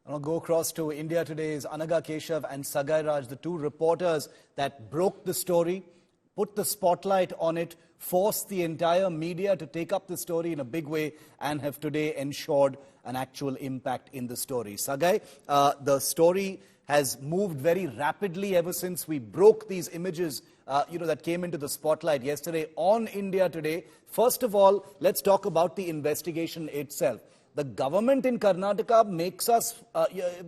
I'll go across to India Today's Anaga Keshav and Sagai Raj, the two reporters that broke the story, put the spotlight on it, forced the entire media to take up the story in a big way and have today ensured an actual impact in the story. Sagai, the story has moved very rapidly ever since we broke these images that came into the spotlight yesterday on India Today. First of all, let's talk about the investigation itself. The government in Karnataka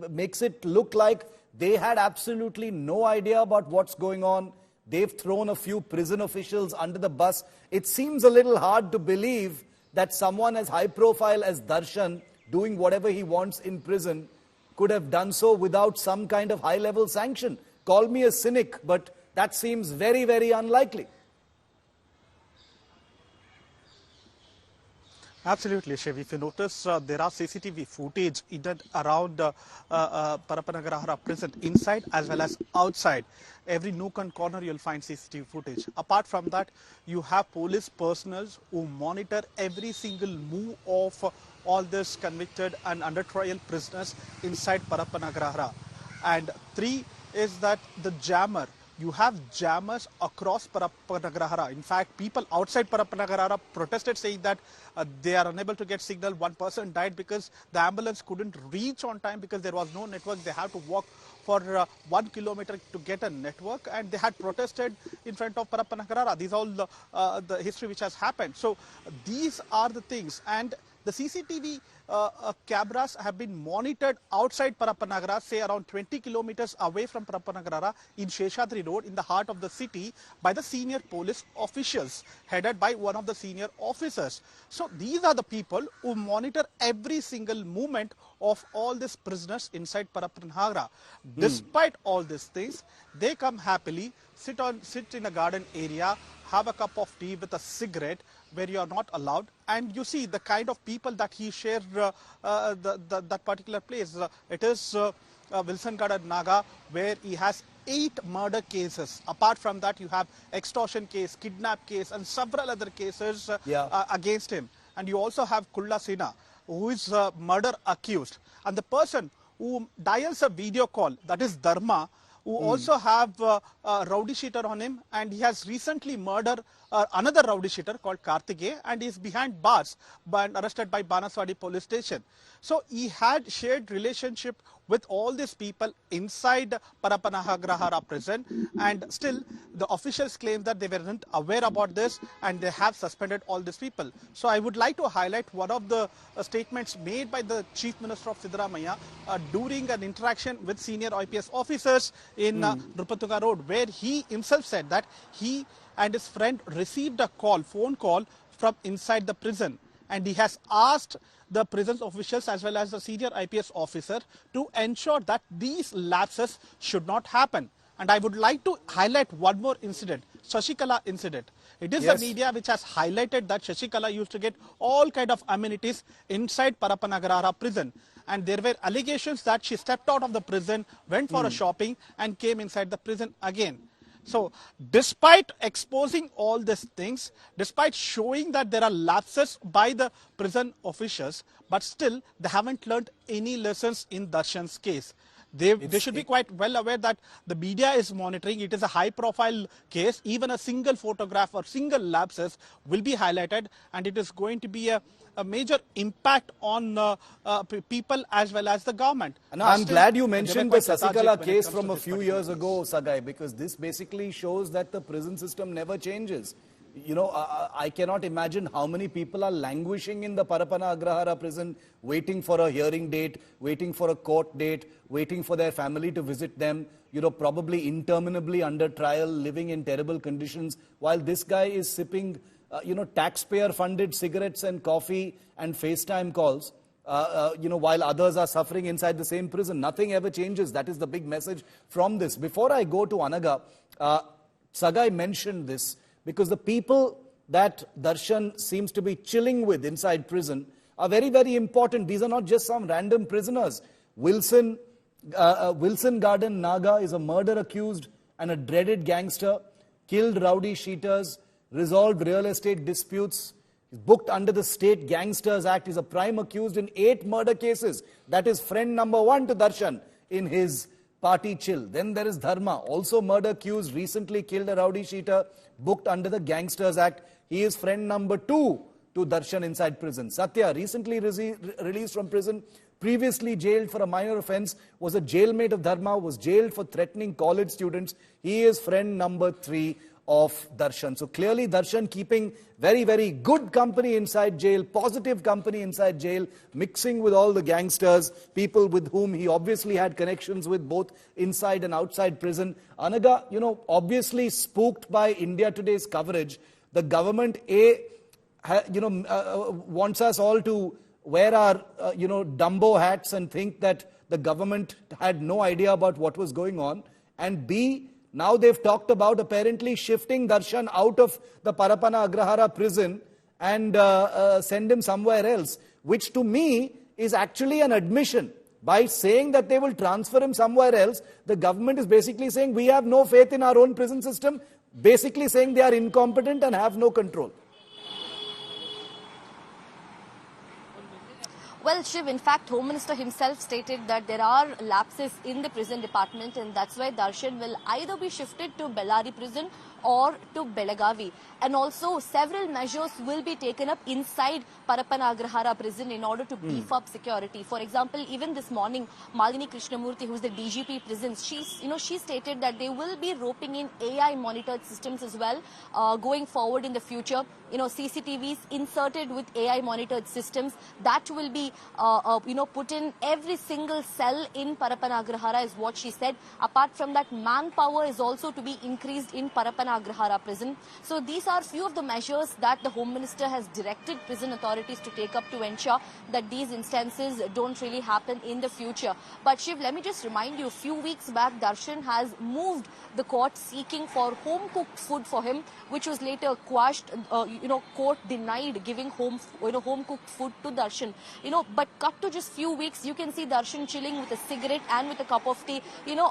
makes it look like they had absolutely no idea about what's going on. They've thrown a few prison officials under the bus. It seems a little hard to believe that someone as high profile as Darshan, doing whatever he wants in prison, could have done so without some kind of high-level sanction. Call me a cynic, but that seems very, very unlikely. Absolutely, Shiv. If you notice, there are CCTV footage in and around Parameshwara prison, inside as well as outside. Every nook and corner you'll find CCTV footage. Apart from that, you have police personnel who monitor every single move of all this convicted and under trial prisoners inside Parameshwara. And three is that the jammer. You have jammers across Parameshwara. In fact, people outside Parameshwara protested, saying that they are unable to get signal. One person died because the ambulance couldn't reach on time because there was no network. They have to walk for 1 kilometer to get a network, and they had protested in front of Parameshwara. These are all the history which has happened. So these are the things, and the CCTV cameras have been monitored outside Parameshwara, say around 20 kilometers away from Parameshwara in Sheshadri Road in the heart of the city, by the senior police officials headed by one of the senior officers. So these are the people who monitor every single movement of all these prisoners inside Parameshwara. Despite all these things, they come happily, sit in a garden area, have a cup of tea with a cigarette where you are not allowed, and you see the kind of people that he shared that particular place. It is Wilson Garden Naga, where he has 8 murder cases. Apart from that, you have extortion case, kidnap case, and several other cases against him. And you also have Kulla Sina, who is murder accused. And the person who dials a video call, that is Dharma, who also have a rowdy sheeter on him, and he has recently murdered another rowdy sheeter called Karthike, and he is behind bars and arrested by Banaswadi police station. So he had shared relationship with all these people inside Parameshwara prison, and still the officials claim that they weren't aware about this and they have suspended all these people. So I would like to highlight one of the statements made by the Chief Minister of Siddaramaiah during an interaction with senior IPS officers in Nrupatunga Road, where he himself said that he and his friend received a phone call from inside the prison, and he has asked the prison officials as well as the senior IPS officer to ensure that these lapses should not happen. And I would like to highlight one more incident, Shashikala incident. It is the media which has highlighted that Shashikala used to get all kind of amenities inside Parameshwara prison. And there were allegations that she stepped out of the prison, went for a shopping, and came inside the prison again. So despite exposing all these things, despite showing that there are lapses by the prison officials, but still they haven't learned any lessons in Darshan's case. They should be quite well aware that the media is monitoring. It is a high profile case. Even a single photograph or single lapses will be highlighted, and it is going to be a major impact on people as well as the government. And I'm glad you mentioned the Shashikala case from a few years ago, Sagai, because this basically shows that the prison system never changes. You know, I cannot imagine how many people are languishing in the Parameshwara prison, waiting for a hearing date, waiting for a court date, waiting for their family to visit them, probably interminably under trial, living in terrible conditions, while this guy is sipping, taxpayer-funded cigarettes and coffee and FaceTime calls, while others are suffering inside the same prison. Nothing ever changes. That is the big message from this. Before I go to Anaga, Sagai mentioned this, because the people that Darshan seems to be chilling with inside prison are very, very important. These are not just some random prisoners. Wilson Garden Naga is a murder accused and a dreaded gangster, killed rowdy sheeters, resolved real estate disputes, He's booked under the State Gangsters Act. He's a prime accused in 8 murder cases. That is friend number 1 to Darshan in his party chill. Then there is Dharma, also murder accused, recently killed a rowdy sheeter, booked under the Gangsters Act. He is friend number 2 to Darshan inside prison. Satya, recently released from prison, previously jailed for a minor offence, was a jailmate of Dharma, was jailed for threatening college students. He is friend number 3 of Darshan. So clearly Darshan keeping very, very good company inside jail, positive company inside jail, mixing with all the gangsters, people with whom he obviously had connections with both inside and outside prison. Anaga, obviously spooked by India Today's coverage. The government, wants us all to wear our, Dumbo hats and think that the government had no idea about what was going on. And B, now they've talked about apparently shifting Darshan out of the Parapana Agrahara prison and send him somewhere else, which to me is actually an admission. By saying that they will transfer him somewhere else, the government is basically saying we have no faith in our own prison system, basically saying they are incompetent and have no control. Well, Shiv, in fact, Home Minister himself stated that there are lapses in the prison department, and that's why Darshan will either be shifted to Bellary prison or to Belagavi. And also, several measures will be taken up inside Parapana Agrahara prison in order to beef up security. For example, even this morning, Malini Krishnamurthy, who is the DGP prisons, she stated that they will be roping in AI monitored systems as well going forward in the future. CCTVs inserted with AI monitored systems that will be, put in every single cell in Parapana Agrahara is what she said. Apart from that, manpower is also to be increased in Parapana Agrahara prison. So these are few of the measures that the Home Minister has directed prison authorities to take up to ensure that these instances don't really happen in the future. But Shiv, let me just remind you, a few weeks back, Darshan has moved the court seeking for home-cooked food for him, which was later quashed. Court denied giving home-cooked food to Darshan. But cut to just few weeks, you can see Darshan chilling with a cigarette and with a cup of tea.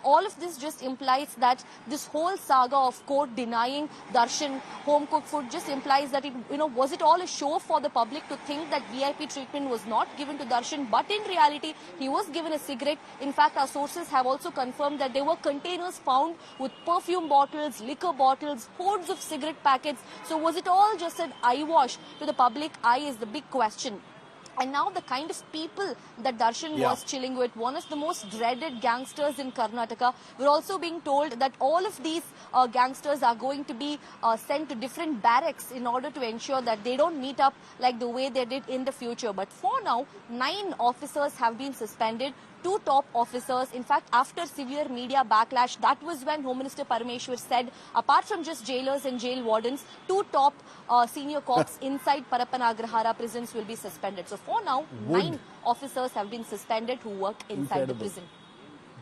All of this just implies that this whole saga of court denying Darshan home-cooked food just implies that was it all a show for the public to think that VIP treatment was not given to Darshan, but in reality, he was given a cigarette. In fact, our sources have also confirmed that there were containers found with perfume bottles, liquor bottles, hordes of cigarette packets. So was it all just an eyewash to the public eye is the big question. And now the kind of people that Darshan was chilling with, one of the most dreaded gangsters in Karnataka. We're also being told that all of these gangsters are going to be sent to different barracks in order to ensure that they don't meet up like the way they did in the future. But for now, 9 officers have been suspended. 2 top officers. In fact, after severe media backlash, that was when Home Minister Parameshwara said, apart from just jailers and jail wardens, 2 top senior cops inside Parapana Agrahara prisons will be suspended. So for now, 9 officers have been suspended who work inside the prison.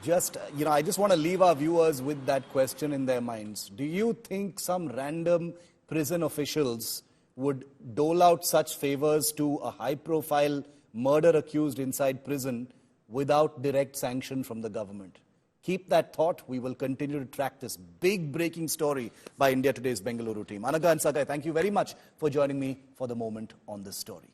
I just want to leave our viewers with that question in their minds. Do you think some random prison officials would dole out such favors to a high-profile murder accused inside prison without direct sanction from the government? Keep that thought. We will continue to track this big breaking story by India Today's Bengaluru team. Anaga and Sagai, thank you very much for joining me for the moment on this story.